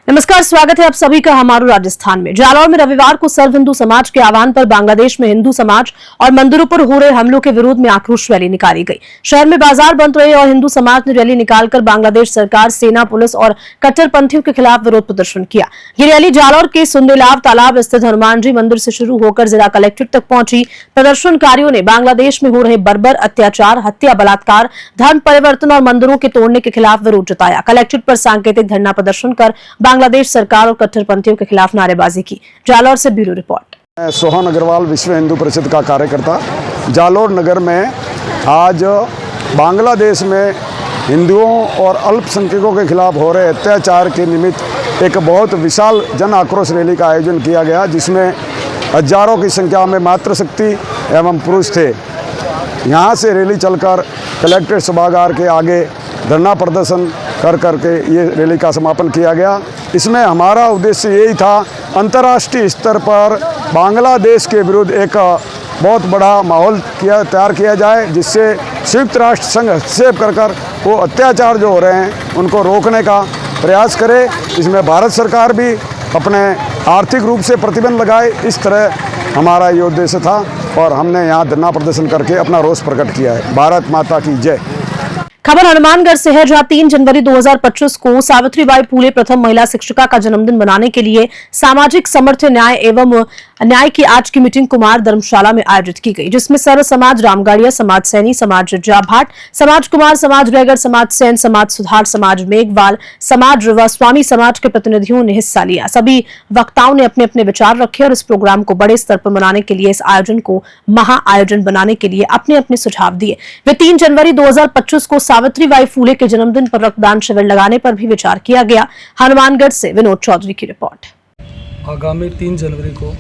नमस्कार, स्वागत है आप सभी का हमारे राजस्थान में। जालौर में रविवार को सर्व हिंदू समाज के आह्वान पर बांग्लादेश में हिंदू समाज और मंदिरों पर हो रहे हमलों के विरोध में आक्रोश रैली निकाली गई। शहर में बाजार बंद रहे और हिंदू समाज ने रैली निकालकर बांग्लादेश सरकार, सेना, पुलिस और कट्टरपंथियों के खिलाफ विरोध प्रदर्शन किया। ये रैली जालौर के सुंदेलाव तालाब स्थित हनुमान जी मंदिर से शुरू होकर जिला कलेक्ट्रेट तक पहुंची। प्रदर्शनकारियों ने बांग्लादेश में हो रहे बर्बर अत्याचार, हत्या, बलात्कार, धर्म परिवर्तन और मंदिरों के तोड़ने के खिलाफ विरोध जताया। कलेक्ट्रेट पर सांकेतिक धरना प्रदर्शन कर बांग्लादेश सरकार और कट्टरपंथियों के खिलाफ नारेबाजी की। जालौर से ब्यूरो रिपोर्ट। सोहन अग्रवाल विश्व हिंदू परिषद का कार्यकर्ता। जालौर नगर में आज बांग्लादेश में हिंदुओं और अल्पसंख्यकों के खिलाफ हो रहे अत्याचार के निमित्त एक बहुत विशाल जन आक्रोश रैली का आयोजन किया गया, जिसमें हजारों की संख्या में मातृशक्ति एवं पुरुष थे। यहाँ से रैली चलकर कलेक्ट्रेट सभागार के आगे धरना प्रदर्शन कर करके ये रैली का समापन किया गया। इसमें हमारा उद्देश्य यही था, अंतर्राष्ट्रीय स्तर पर बांग्लादेश के विरुद्ध एक बहुत बड़ा माहौल तैयार किया जाए, जिससे संयुक्त राष्ट्र संघ हस्तक्षेप कर वो अत्याचार जो हो रहे हैं उनको रोकने का प्रयास करे। इसमें भारत सरकार भी अपने आर्थिक रूप से प्रतिबंध लगाए। इस तरह हमारा ये उद्देश्य था और हमने यहाँ धरना प्रदर्शन करके अपना रोष प्रकट किया है। भारत माता की जय। खबर हनुमानगढ़ से है, जहां 3 जनवरी 2025 को सावित्रीबाई फुले प्रथम महिला शिक्षिका का जन्मदिन मनाने के लिए सामाजिक समर्थन न्याय एवं न्याय की आज की मीटिंग कुमार धर्मशाला में आयोजित की गई, जिसमें सर्व समाज रामगाड़िया, समाज सैनी, समाज जाभाट, समाज कुमार, समाज रैगर, समाज सैन, समाज सुधार, समाज मेघवाल, समाज व स्वामी समाज के प्रतिनिधियों ने हिस्सा लिया। सभी वक्ताओं ने अपने अपने विचार रखे और इस प्रोग्राम को बड़े स्तर पर मनाने के लिए, इस आयोजन को महा आयोजन बनाने के लिए अपने अपने सुझाव दिए। वे 3 जनवरी 2025 को सावित्रीबाई फुले के जन्मदिन पर रक्तदान शिविर लगाने पर भी विचार किया गया। हनुमानगढ़ से विनोद चौधरी की रिपोर्ट। आगामी 3 जनवरी को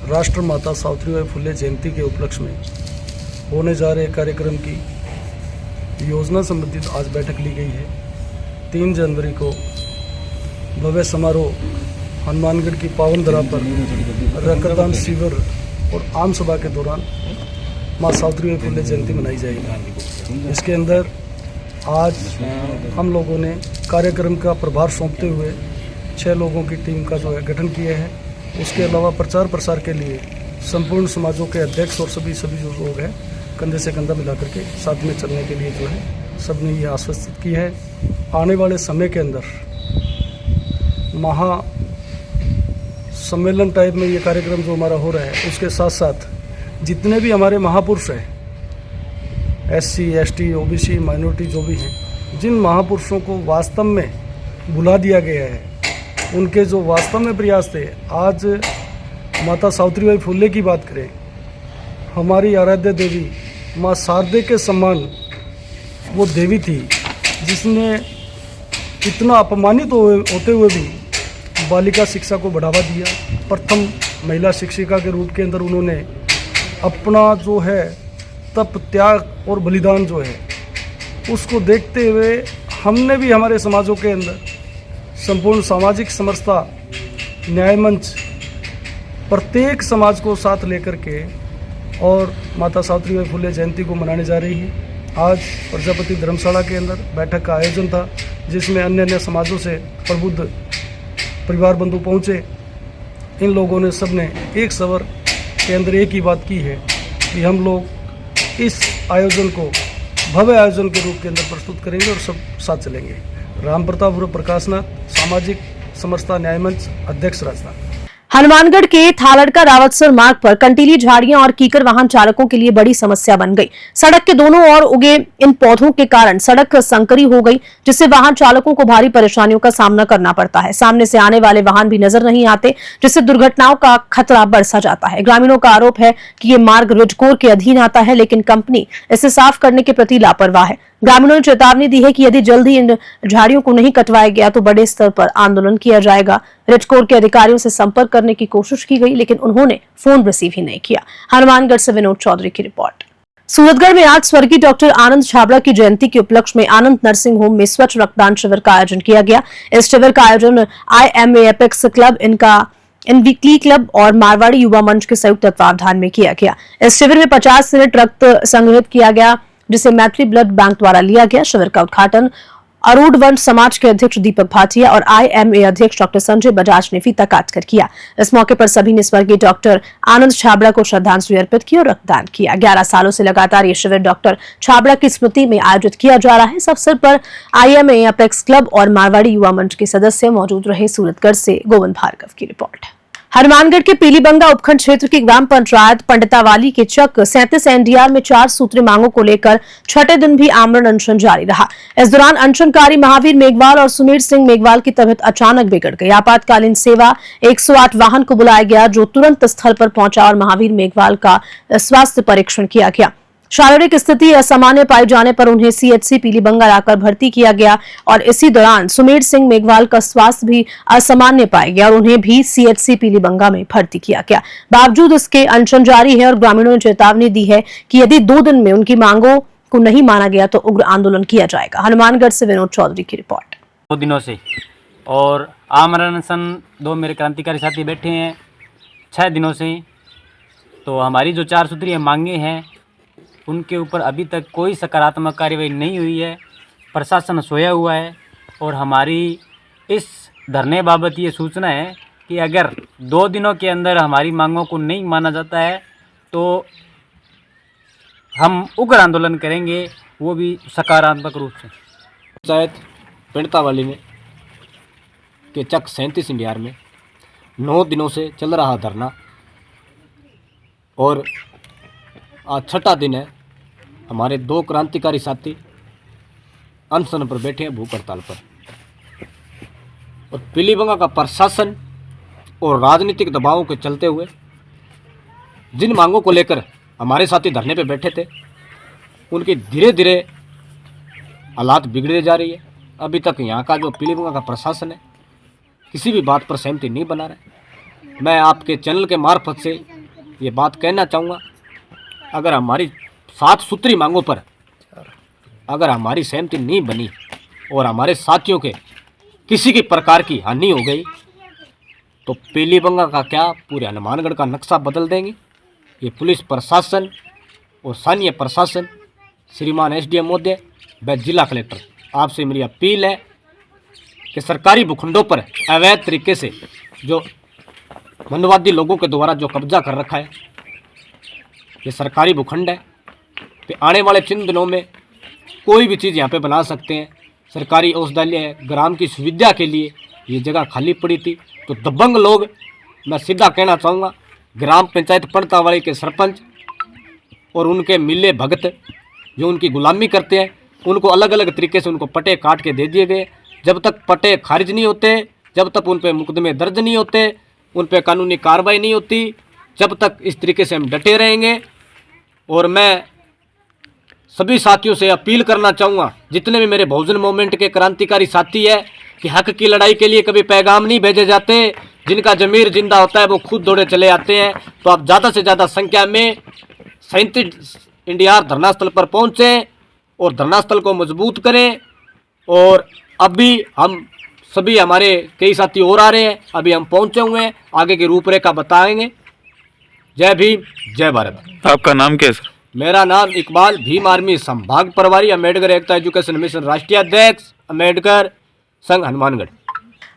राष्ट्रमाता सावित्रीबाई फुले जयंती के उपलक्ष्य में होने जा रहे कार्यक्रम की योजना संबंधित आज बैठक ली गई है। 3 जनवरी को भव्य समारोह हनुमानगढ़ की पावन धरा पर रक्तदान शिविर और आम सभा के दौरान माँ सावित्रीबाई फुले जयंती मनाई जाएगी। इसके अंदर आज हम लोगों ने कार्यक्रम का प्रभार सौंपते हुए 6 लोगों की टीम का जो है गठन किया है। उसके अलावा प्रचार प्रसार के लिए संपूर्ण समाजों के अध्यक्ष और सभी जो लोग हैं कंधे से कंधा मिलाकर के साथ में चलने के लिए जो है सबने ये आश्वस्त की है। आने वाले समय के अंदर महा सम्मेलन टाइप में ये कार्यक्रम जो हमारा हो रहा है, उसके साथ साथ जितने भी हमारे महापुरुष हैं, SC, ST, OBC, माइनॉरिटी जो भी हैं, जिन महापुरुषों को वास्तव में भुला दिया गया है, उनके जो वास्तव में प्रयास थे। आज माता सावित्रीबाई फुले की बात करें, हमारी आराध्य देवी माँ शारदे के समान वो देवी थी, जिसने इतना अपमानित होते हुए भी बालिका शिक्षा को बढ़ावा दिया। प्रथम महिला शिक्षिका के रूप के अंदर उन्होंने अपना जो है तप, त्याग और बलिदान जो है उसको देखते हुए हमने भी हमारे समाजों के अंदर संपूर्ण सामाजिक समरसता न्याय मंच प्रत्येक समाज को साथ लेकर के और माता सावित्रीबाई फुले जयंती को मनाने जा रही है। आज प्रजापति धर्मशाला के अंदर बैठक का आयोजन था, जिसमें अन्य अन्य समाजों से प्रबुद्ध परिवार बंधु पहुँचे। इन लोगों ने सबने एक सवर के अंदर एक ही बात की है कि हम लोग इस आयोजन को भव्य आयोजन के रूप के अंदर प्रस्तुत करेंगे और सब साथ चलेंगे। राम प्रताप उर्फ प्रकाशनाथ, सामाजिक समरसता न्याय मंच, अध्यक्ष राजस्थान। हनुमानगढ़ के थालड़का रावतसर मार्ग पर कंटीली झाड़ियां और कीकर वाहन चालकों के लिए बड़ी समस्या बन गई। सड़क के दोनों ओर उगे इन पौधों के कारण सड़क संकरी हो गई, जिससे वाहन चालकों को भारी परेशानियों का सामना करना पड़ता है। सामने से आने वाले वाहन भी नजर नहीं आते, जिससे दुर्घटनाओं का खतरा बढ़ सा जाता है। ग्रामीणों का आरोप है कि ये मार्ग रिडकोर के अधीन आता है, लेकिन कंपनी इसे साफ करने के प्रति लापरवाह है। ग्रामीणों ने चेतावनी दी है कि यदि जल्द ही इन झाड़ियों को नहीं कटवाया गया तो बड़े स्तर पर आंदोलन किया जाएगा। रिडकोर के अधिकारियों से संपर्क करने की कोशिश की गई, लेकिन उन्होंने फोन रिसीव ही नहीं किया। हनुमानगढ़ से विनोद चौधरी की रिपोर्ट। सूरतगढ़ में आज स्वर्गीय डॉक्टर आनंद छाबड़ा की जयंती के उपलक्ष्य में आनंद नर्सिंग होम में स्वच्छ रक्तदान शिविर का आयोजन किया गया। इस शिविर का आयोजन IMA एपेक्स क्लब, इन वीकली क्लब और मारवाड़ी युवा मंच के संयुक्त तत्वावधान में किया गया। इस शिविर में 50 यूनिट रक्त संग्रहित किया गया, जिसे मैत्री ब्लड बैंक द्वारा लिया गया। शिविर का उद्घाटन अरूढ़ वंश समाज के अध्यक्ष दीपक भाटिया और IMA अध्यक्ष डॉक्टर संजय बजाज ने फीता काटकर किया। इस मौके पर सभी ने स्वर्गीय डॉक्टर आनंद छाबड़ा को श्रद्धांजलि अर्पित की और रक्तदान किया। 11 सालों से लगातार ये शिविर डॉक्टर छाबड़ा की स्मृति में आयोजित किया जा रहा है। इस अवसर पर IMA अपेक्स क्लब और मारवाड़ी युवा मंच के सदस्य मौजूद रहे। सूरतगढ़ से गोविंद भार्गव की रिपोर्ट। हनुमानगढ़ के पीलीबंगा उपखंड क्षेत्र की ग्राम पंचायत पंडितावाली के चक 37 NDR में 4 सूत्री मांगों को लेकर छठे दिन भी आमरण अनशन जारी रहा। इस दौरान अनशनकारी महावीर मेघवाल और सुमीर सिंह मेघवाल की तबीयत अचानक बिगड़ गई। आपातकालीन सेवा 108 वाहन को बुलाया गया, जो तुरंत स्थल पर पहुंचा और महावीर मेघवाल का स्वास्थ्य परीक्षण किया गया। शारीरिक स्थिति असामान्य पाए जाने पर उन्हें CHC पीलीबंगा लाकर भर्ती किया गया और इसी दौरान सुमीर सिंह मेघवाल का स्वास्थ्य भी असामान्य पाया गया और उन्हें भी CHC पीलीबंगा में भर्ती किया गया। बावजूद इसके अनशन जारी है और ग्रामीणों ने चेतावनी दी है कि यदि 2 दिन में उनकी मांगों को नहीं माना गया तो उग्र आंदोलन किया जाएगा। हनुमानगढ़ से विनोद चौधरी की रिपोर्ट। 2 दिनों से और आमरण अनशन 2 मेरे क्रांतिकारी साथी बैठे हैं 6 दिनों से। तो हमारी जो 4 सूत्रीय मांगे हैं उनके ऊपर अभी तक कोई सकारात्मक कार्रवाई नहीं हुई है। प्रशासन सोया हुआ है और हमारी इस धरने बाबत ये सूचना है कि अगर 2 दिनों के अंदर हमारी मांगों को नहीं माना जाता है तो हम उग्र आंदोलन करेंगे, वो भी सकारात्मक रूप से। पंचायत पंडितावाली में के चक 37 NDR में 9 दिनों से चल रहा धरना और आज छठा दिन है। हमारे 2 क्रांतिकारी साथी अनशन पर बैठे हैं, भूख हड़ताल पर। और पीलीबंगा का प्रशासन और राजनीतिक दबावों के चलते हुए जिन मांगों को लेकर हमारे साथी धरने पे बैठे थे उनकी धीरे धीरे हालात बिगड़े जा रही है। अभी तक यहाँ का जो पीलीबंगा का प्रशासन है किसी भी बात पर सहमति नहीं बना रहा। मैं आपके चैनल के मार्फत से ये बात कहना चाहूँगा, अगर हमारी 7 सूत्री मांगों पर अगर हमारी सहमति नहीं बनी और हमारे साथियों के किसी की प्रकार की हानि हो गई तो पीलीबंगा का क्या पूरे हनुमानगढ़ का नक्शा बदल देंगे। ये पुलिस प्रशासन और स्थानीय प्रशासन, श्रीमान SDM महोदय व जिला कलेक्टर, आपसे मेरी अपील है कि सरकारी भूखंडों पर अवैध तरीके से जो मनवादी लोगों के द्वारा जो कब्जा कर रखा है, ये सरकारी भूखंड है। तो आने वाले 3 दिनों में कोई भी चीज़ यहाँ पे बना सकते हैं। सरकारी औषधालय है, ग्राम की सुविधा के लिए ये जगह खाली पड़ी थी। तो दबंग लोग, मैं सीधा कहना चाहूँगा, ग्राम पंचायत पंडितावाली के सरपंच और उनके मिले भगत जो उनकी गुलामी करते हैं, उनको अलग अलग तरीके से उनको पट्टे काट के दे दिए गए। जब तक पट्टे खारिज नहीं होते, जब तक उन पर मुकदमे दर्ज नहीं होते, उन पर कानूनी कार्रवाई नहीं होती, जब तक इस तरीके से हम डटे रहेंगे। और मैं सभी साथियों से अपील करना चाहूँगा, जितने भी मेरे बहुजन मूवमेंट के क्रांतिकारी साथी है, कि हक की लड़ाई के लिए कभी पैगाम नहीं भेजे जाते। जिनका ज़मीर जिंदा होता है वो खुद दौड़े चले आते हैं। तो आप ज़्यादा से ज़्यादा संख्या में 37 NDR धरनास्थल पर पहुँचें और धरनास्थल को मजबूत करें। और अभी हम सभी, हमारे कई साथी और आ रहे हैं, अभी हम पहुँचे हुए हैं, आगे की रूपरेखा बताएंगे। जय भीम, जय भारत। आपका नाम क्या है सर? मेरा नाम इकबाल, भीम आर्मी संभाग प्रभारी, अम्बेडकर एकता एजुकेशन मिशन राष्ट्रीय अध्यक्ष, अम्बेडकर संघ हनुमानगढ़।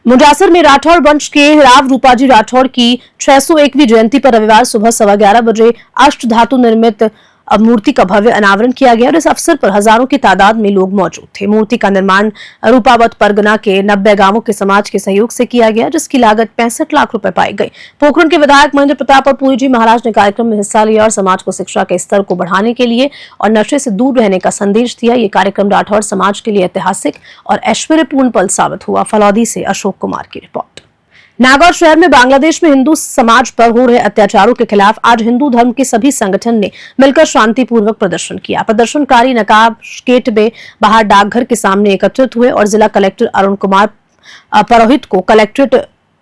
मुंडासर में राठौड़ वंश के राव रूपाजी राठौड़ की 601वीं जयंती पर रविवार सुबह 11:15 बजे अष्ट धातु निर्मित मूर्ति का भव्य अनावरण किया गया और इस अवसर पर हजारों की तादाद में लोग मौजूद थे। मूर्ति का निर्माण रूपावत परगना के 90 गांवों के समाज के सहयोग से किया गया, जिसकी लागत 65 लाख रुपए पाई गई। पोखरण के विधायक महेंद्र प्रताप और पुरी जी महाराज ने कार्यक्रम में हिस्सा लिया और समाज को शिक्षा के स्तर को बढ़ाने के लिए और नशे से दूर रहने का संदेश दिया। ये कार्यक्रम राठौड़ समाज के लिए ऐतिहासिक और ऐश्वर्यपूर्ण पल साबित हुआ। फलौदी से अशोक कुमार की रिपोर्ट। नागौर शहर में बांग्लादेश में हिंदू समाज पर हो रहे अत्याचारों के खिलाफ आज हिंदू धर्म के सभी संगठन ने मिलकर शांतिपूर्वक प्रदर्शन किया। प्रदर्शनकारी नकाब गेट में बाहर डाकघर के सामने एकत्रित हुए और जिला कलेक्टर अरुण कुमार पुरोहित को कलेक्ट्रेट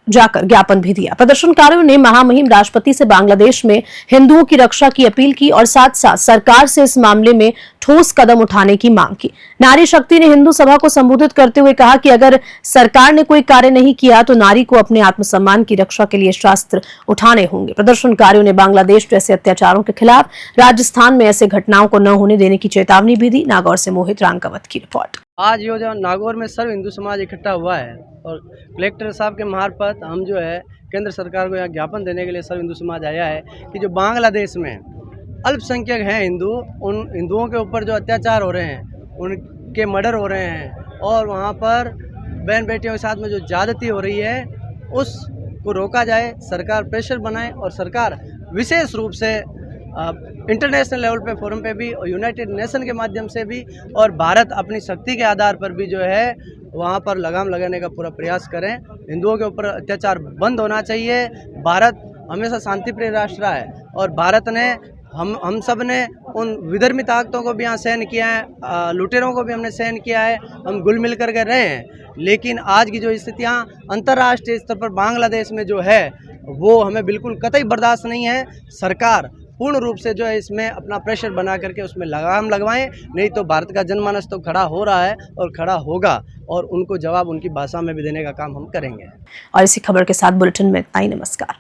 जाकर ज्ञापन भी दिया। प्रदर्शनकारियों ने महामहिम राष्ट्रपति से बांग्लादेश में हिंदुओं की रक्षा की अपील की और साथ साथ सरकार से इस मामले में ठोस कदम उठाने की मांग की। नारी शक्ति ने हिंदू सभा को संबोधित करते हुए कहा कि अगर सरकार ने कोई कार्य नहीं किया तो नारी को अपने आत्मसम्मान की रक्षा के लिए शस्त्र उठाने होंगे। प्रदर्शनकारियों ने बांग्लादेश जैसे अत्याचारों के खिलाफ राजस्थान में ऐसे घटनाओं को न होने देने की चेतावनी भी दी। नागौर से मोहित रांकावत की रिपोर्ट। आज यो जो नागौर में सर्व हिंदू समाज इकट्ठा हुआ है और कलेक्टर साहब के मार्फत हम जो है केंद्र सरकार को यहाँ ज्ञापन देने के लिए सर्व हिंदू समाज आया है कि जो बांग्लादेश में अल्पसंख्यक हैं हिंदू, उन हिंदुओं के ऊपर जो अत्याचार हो रहे हैं, उनके मर्डर हो रहे हैं और वहाँ पर बहन बेटियों के साथ में जो ज़्यादती हो रही है उसको रोका जाए, सरकार प्रेशर बनाए और सरकार विशेष रूप से इंटरनेशनल लेवल पे फोरम पे भी और यूनाइटेड नेशन के माध्यम से भी और भारत अपनी शक्ति के आधार पर भी जो है वहाँ पर लगाम लगाने का पूरा प्रयास करें। हिंदुओं के ऊपर अत्याचार बंद होना चाहिए। भारत हमेशा शांतिप्रिय राष्ट्र रहा है और भारत ने हम सब ने उन विधर्मी ताकतों को भी यहाँ सहन किया है, लुटेरों को भी हमने सहन किया है, हम घुल मिल कर रहे हैं। लेकिन आज की जो स्थितियाँ अंतर्राष्ट्रीय स्तर पर बांग्लादेश में जो है वो हमें बिल्कुल कतई बर्दाश्त नहीं है। सरकार पूर्ण रूप से जो है इसमें अपना प्रेशर बना करके उसमें लगाम लगवाएं, नहीं तो भारत का जनमानस तो खड़ा हो रहा है और खड़ा होगा और उनको जवाब उनकी भाषा में भी देने का काम हम करेंगे। और इसी खबर के साथ बुलेटिन में इतना ही। नमस्कार।